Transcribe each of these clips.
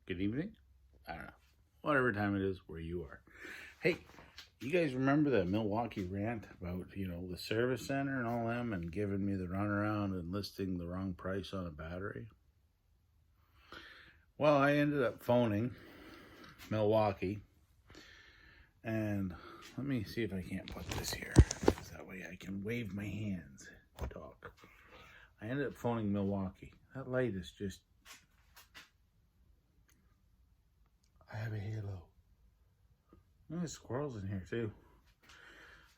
good evening. I don't know. Whatever time it is where you are. Hey, you guys remember the Milwaukee Rant about, the service center and all them and giving me the runaround and listing the wrong price on a battery? Well, I ended up phoning Milwaukee, and let me see if I can't put this here. That way I can wave my hands and talk. I ended up phoning Milwaukee. That light is just... I have a halo. There's squirrels in here too.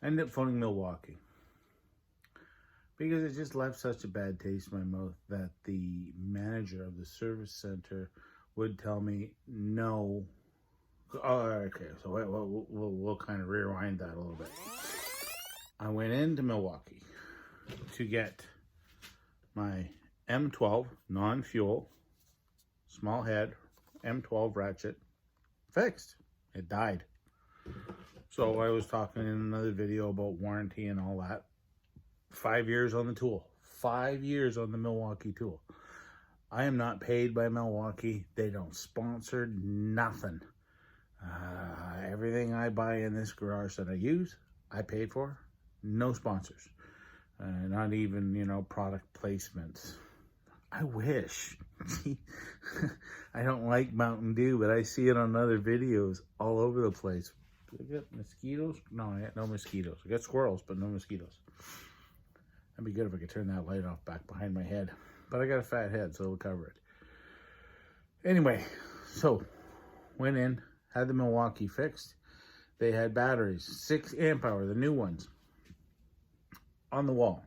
I ended up phoning Milwaukee because it just left such a bad taste in my mouth that the manager of the service center would tell me no. Oh, okay, so we'll kind of rewind that a little bit. I went into Milwaukee to get my M12 non-fuel small head M12 ratchet fixed. It died. So I was talking in another video about warranty and all that. 5 years on the tool. 5 years on the Milwaukee tool. I am not paid by Milwaukee. They don't sponsor nothing. Everything I buy in this garage that I use, I paid for. No sponsors. Not even, product placements. I wish. I don't like Mountain Dew, but I see it on other videos all over the place. Do I get mosquitoes? No, I got no mosquitoes. I got squirrels, but no mosquitoes. That'd be good if I could turn that light off back behind my head. But I got a fat head, so it'll cover it. Anyway, so went in, had the Milwaukee fixed. They had batteries, 6 amp hour, the new ones, on the wall.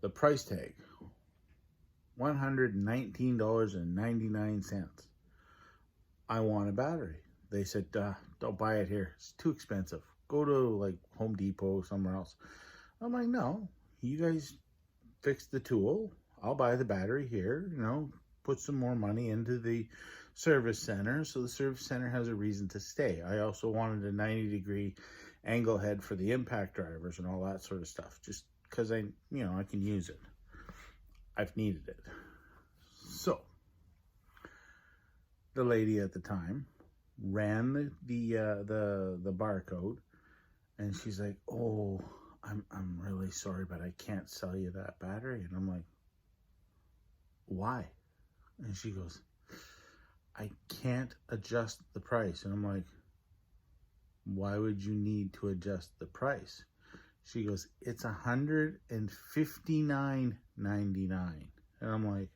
The price tag, $119.99. I want a battery. They said, don't buy it here. It's too expensive. Go to like Home Depot, somewhere else. I'm like, no, you guys fix the tool. I'll buy the battery here, put some more money into the service center. So the service center has a reason to stay. I also wanted a 90-degree angle head for the impact drivers and all that sort of stuff. Just because I can use it. I've needed it. So the lady at the time ran the barcode, and she's like, "Oh, I'm really sorry, but I can't sell you that battery." And I'm like, "Why?" And she goes, "I can't adjust the price." And I'm like, "Why would you need to adjust the price?" She goes, "It's $159.99. And I'm like,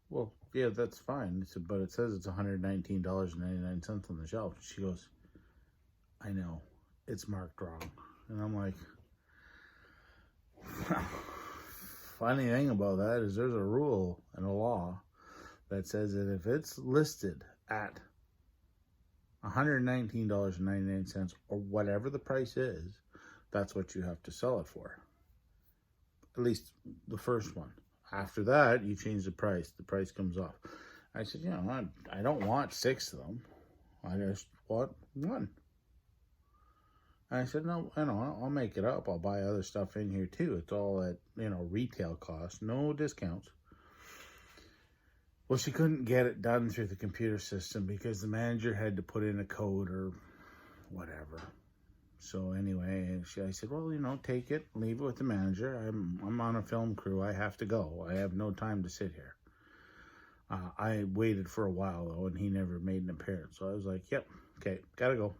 "Well, yeah, that's fine." But it says it's $119.99 on the shelf. She goes, "I know, it's marked wrong." And I'm like, funny thing about that is there's a rule and a law that says that if it's listed at $119.99 or whatever the price is, that's what you have to sell it for. At least the first one. After that, you change the price comes off. I said, I don't want 6 of them. I just want 1. And I said, no, I'll make it up. I'll buy other stuff in here too. It's all at, retail cost, no discounts. Well, she couldn't get it done through the computer system because the manager had to put in a code or whatever. So anyway, I said, well, take it, leave it with the manager. I'm on a film crew. I have to go. I have no time to sit here. I waited for a while, though, and he never made an appearance. So I was like, yep, okay, gotta go.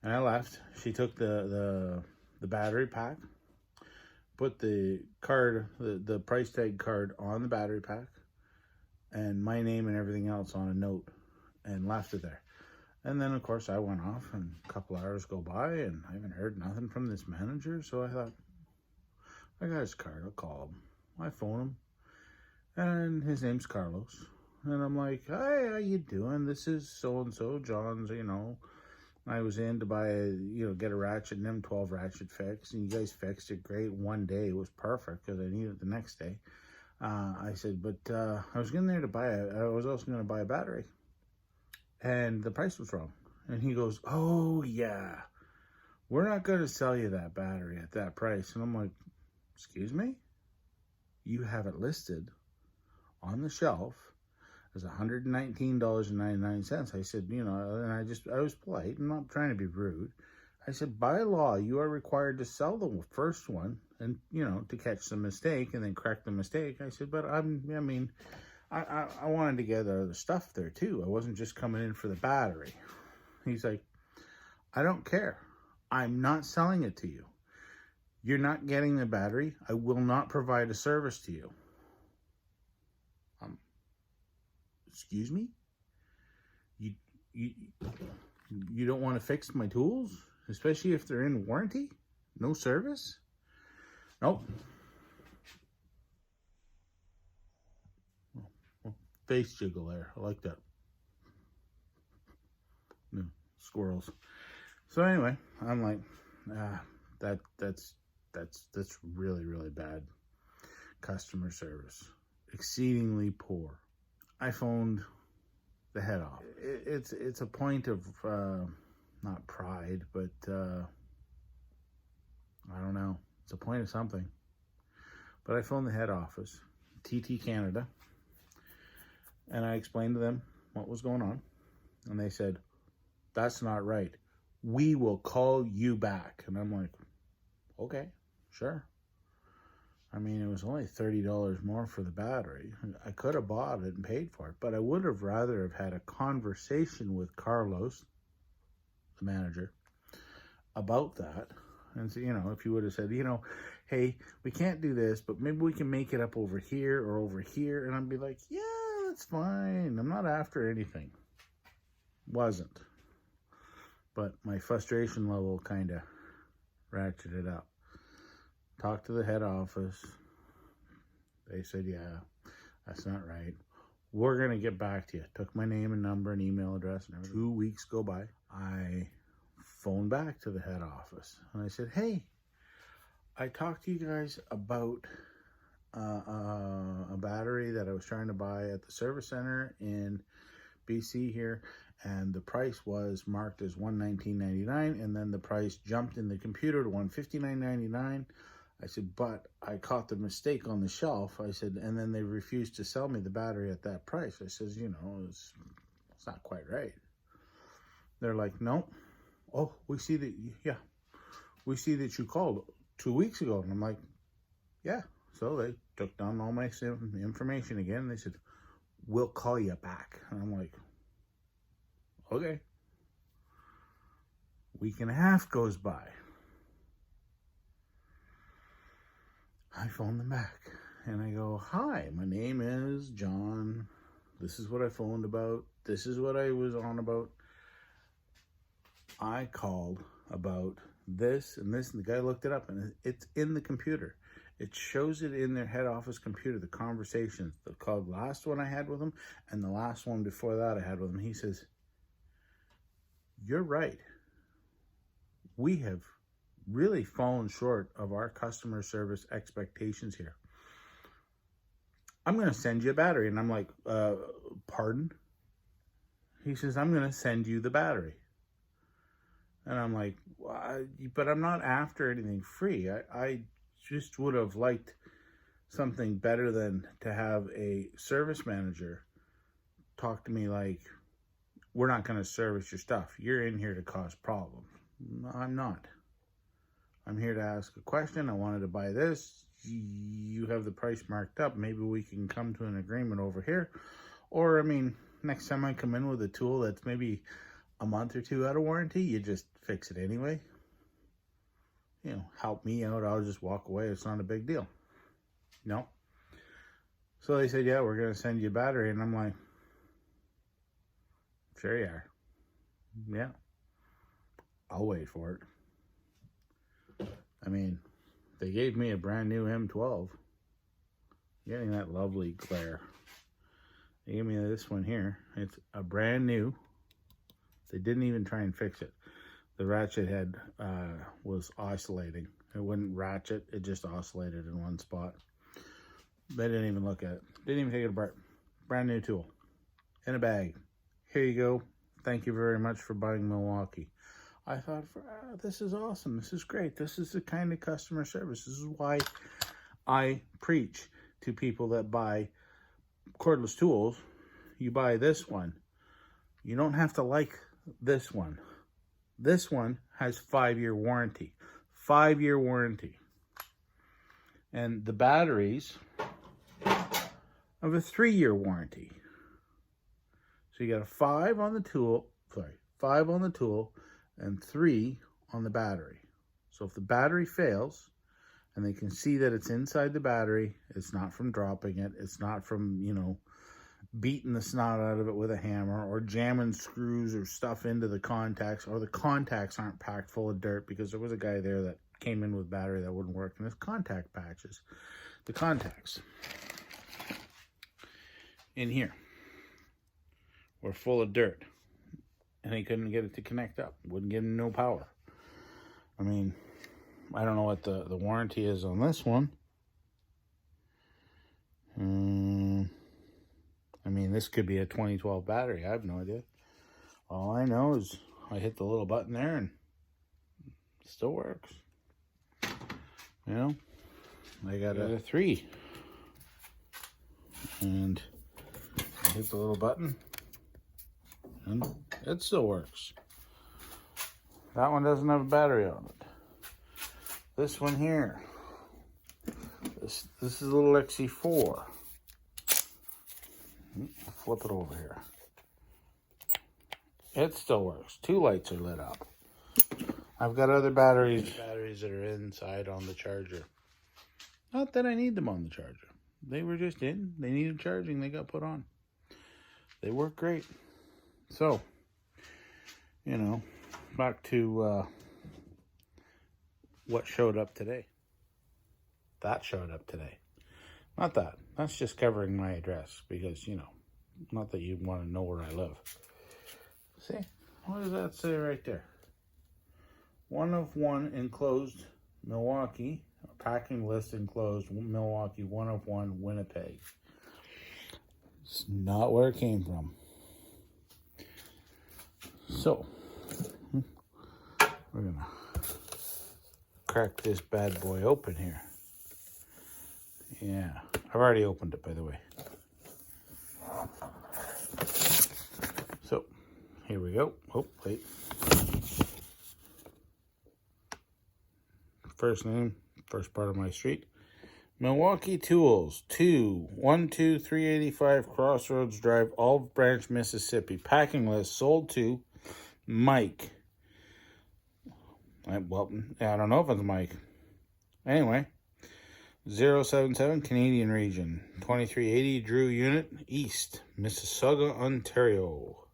And I left. She took the battery pack, put the card, the price tag card on the battery pack, and my name and everything else on a note, and left it there. And then, of course, I went off, and a couple hours go by, and I haven't heard nothing from this manager. So I thought, I got his card. I'll call him. I phone him, and his name's Carlos. And I'm like, hi, how you doing? This is so-and-so, John's, I was in to buy get a ratchet, an M12 ratchet fixed, and you guys fixed it great. One day it was perfect because I needed it the next day. I said, but I was getting there to buy I was also going to buy a battery. And the price was wrong. And he goes, oh, yeah, we're not going to sell you that battery at that price. And I'm like, excuse me? You have it listed on the shelf was $119.99. I said, you know, and I was polite. I'm not trying to be rude. I said, by law, you are required to sell the first one and, you know, to catch the mistake and then correct the mistake. I said, but I wanted to get other stuff there too. I wasn't just coming in for the battery. He's like, I don't care. I'm not selling it to you. You're not getting the battery. I will not provide a service to you. Excuse me? You don't want to fix my tools? Especially if they're in warranty? No service? Nope. Face jiggle there. I like that. No, squirrels. So anyway, I'm like, that's really, really bad customer service. Exceedingly poor. I phoned the head off. It's a point of not pride, but I don't know. It's a point of something. But I phoned the head office, TT Canada, and I explained to them what was going on. And they said, that's not right. We will call you back. And I'm like, okay, sure. I mean, it was only $30 more for the battery. I could have bought it and paid for it, but I would have rather have had a conversation with Carlos, the manager, about that. And so, you know, if you would have said, you know, hey, we can't do this, but maybe we can make it up over here or over here. And I'd be like, yeah, that's fine. I'm not after anything. Wasn't. But my frustration level kind of ratcheted up. Talked to the head office. They said, yeah, that's not right. We're going to get back to you. Took my name and number and email address and everything. 2 weeks go by. I phoned back to the head office. And I said, hey, I talked to you guys about a battery that I was trying to buy at the service center in BC here. And the price was marked as $119.99. And then the price jumped in the computer to $159.99. I said, but I caught the mistake on the shelf. I said, and then they refused to sell me the battery at that price. I says, you know, it's not quite right. They're like, no. Oh, we see that, yeah. We see that you called 2 weeks ago. And I'm like, yeah. So they took down all my information again. They said, we'll call you back. And I'm like, okay. Week and a half goes by. I phone them back and I go, hi, my name is John. This is what I phoned about. This is what I was on about. I called about this and this, and the guy looked it up, and it's in the computer. It shows it in their head office computer, the conversations, the last one I had with him and the last one before that I had with him. He says, you're right. We have really fallen short of our customer service expectations here. I'm going to send you a battery. And I'm like, pardon? He says, I'm going to send you the battery. And I'm like, well, but I'm not after anything free. I just would have liked something better than to have a service manager talk to me like, we're not going to service your stuff. You're in here to cause problems. No, I'm not. I'm here to ask a question. I wanted to buy this. You have the price marked up. Maybe we can come to an agreement over here. Or, I mean, next time I come in with a tool that's maybe a month or two out of warranty, you just fix it anyway. You know, help me out. I'll just walk away. It's not a big deal. No. So they said, yeah, we're going to send you a battery. And I'm like, sure you are. Yeah. I'll wait for it. I mean, they gave me a brand new M12. Getting that lovely glare. They gave me this one here. It's a brand new. They didn't even try and fix it. The ratchet head was oscillating. It wouldn't ratchet. It just oscillated in one spot. They didn't even look at it. Didn't even take it apart. Brand new tool. In a bag. Here you go. Thank you very much for buying Milwaukee. I thought, this is awesome. This is great. This is the kind of customer service. This is why I preach to people that buy cordless tools. you buy this one, you don't have to like this one. This one has 5-year warranty. 5-year warranty. And the batteries have a 3-year warranty. So you got a 5 on the tool, 5 on the tool and 3 on the battery. So if the battery fails, and they can see that it's inside the battery, it's not from dropping it, it's not from, you know, beating the snot out of it with a hammer or jamming screws or stuff into the contacts, or the contacts aren't packed full of dirt, because there was a guy there that came in with a battery that wouldn't work, and his contact patches, the contacts in here were full of dirt, and he couldn't get it to connect up, wouldn't give him no power. I mean, I don't know what the warranty is on this one. I mean, this could be a 2012 battery. I have no idea. All I know is I hit the little button there and it still works. You know, I got a 3. And I hit the little button and it still works. That one doesn't have a battery on it. This one here, this is a little XE4. Flip it over here. It still works. 2 lights are lit up. I've got other batteries that are inside on the charger. Not that I need them on the charger. They were just in. They needed charging. They got put on. They work great. So, you know, back to what showed up today. That showed up today. Not that. That's just covering my address because, you know, not that you want to know where I live. See? What does that say right there? 1 of 1 enclosed Milwaukee. Packing list enclosed Milwaukee. 1 of 1 Winnipeg. It's not where it came from. So, we're going to crack this bad boy open here. Yeah, I've already opened it, by the way. So, here we go. Oh, wait. First name, first part of my street. Milwaukee Tools, 12385 Crossroads Drive, Olive Branch, Mississippi. Packing list, sold to Mike. Well, I don't know if it's Mike. Anyway, 077 Canadian region, 2380 Drew Unit, East, Mississauga, Ontario.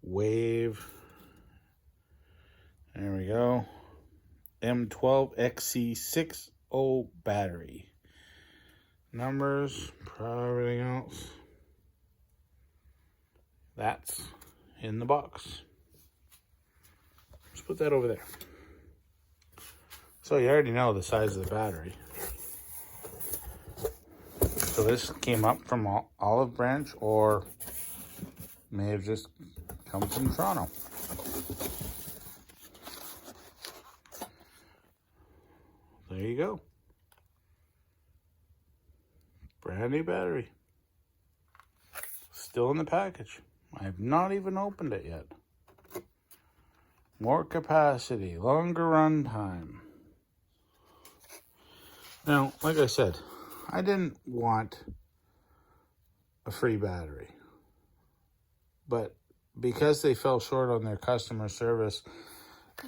Wave. There we go. M12XC60 battery. Numbers, everything else. That's in the box. Let's put that over there. So you already know the size of the battery. So this came up from Olive Branch, or may have just come from Toronto. There you go. Brand new battery. Still in the package. I have not even opened it yet. More capacity, longer run time. Now, like I said, I didn't want a free battery. But because they fell short on their customer service,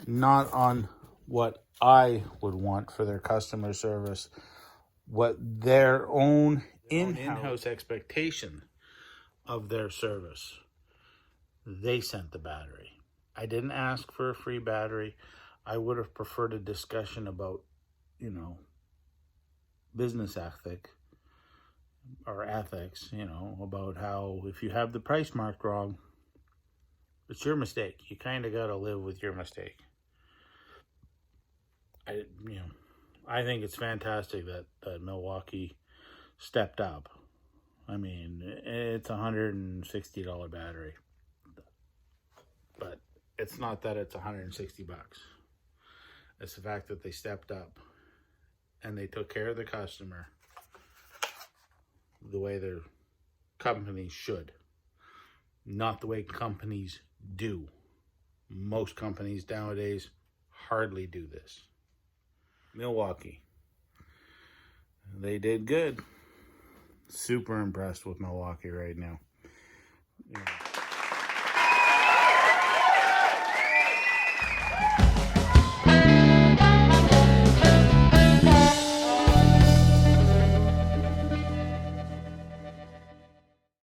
not on what I would want for their customer service, what their own in-house expectation of their service, they sent the battery. I didn't ask for a free battery. I would have preferred a discussion about, you know, business ethic or ethics, you know, about how if you have the price marked wrong, it's your mistake. You kind of got to live with your mistake. I think it's fantastic that Milwaukee stepped up. I mean, it's a $160 battery, but it's not that it's $160. It's the fact that they stepped up and they took care of the customer the way they're companies should. Not the way companies do. Most companies nowadays hardly do this. Milwaukee. They did good. Super impressed with Milwaukee right now. Yeah.